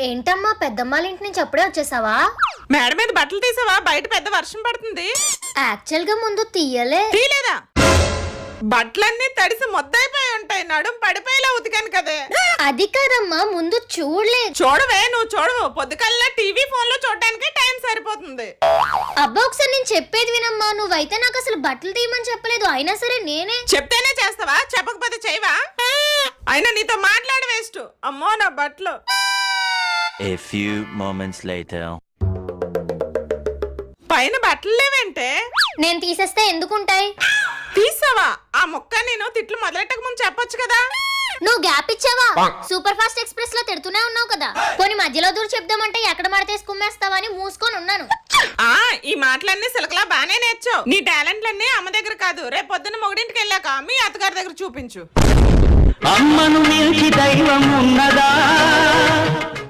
ఏంటమ్మా పెద్దమ్మాళ్ళ ఇంటి నుంచి అప్పుడే వచ్చేసావా? మేడ మీద బట్టలు తీసావా? బయట పెద్ద వర్షం పడుతుంది. యాక్చువల్ గా ముందు తీయలేదా? బట్టలన్నీ తడిసి మొద్దైపోయి ఉంటాయి. నడుం పడిపోయేలా ఉతికాను కదే. అది కాదమ్మా, ముందు చూడలేదు. చూడవే, నువ్వు చూడవు. పొద్దుకల్లా టీవీ ఫోన్ లో చూడడానికి టైం సరిపోతుంది. అబ్బా ఒకసారి నేను చెప్పేది వినమ్మా. నువ్వైతే నాకు అసలు బట్టలు తీయమని చెప్పలేదు. అయినా సరే నేనే చెప్తేనే చేస్తావా? చెప్పకపోతే చేయవా? అయినా నీతో మాట్లాడ వేస్ట్. అమ్మో నా బట్టలు. A few moments later. పైన బట్టలు లేవంటే నేను తీసేస్తే ఎందుకుంటాయి? తీసావా? ఆ మొక్క నేను తిట్లు మొదలెట్టక ముందు చెప్పొచ్చు కదా. నువ్వు గ్యాప్ ఇచ్చావా? సూపర్ ఫాస్ట్ ఎక్స్ప్రెస్ లో తిడుతూనే ఉన్నావు కదా. కొన్ని మధ్యలో దూరం చెప్దామంటే ఎక్కడ మడతేసి కుమ్మేస్తావని మూసుకొని ఉన్నాను. ఈ మాటలన్నీ సిలకలా బానే నేర్చావు. నీ టాలెంట్లన్నీ అమ్మ దగ్గర కాదు, రేపు పొద్దున్న మొగుడింటికి వెళ్ళాక మీ అత్తగారి దగ్గర చూపించు. అమ్మను మించి దైవం ఉన్నదా?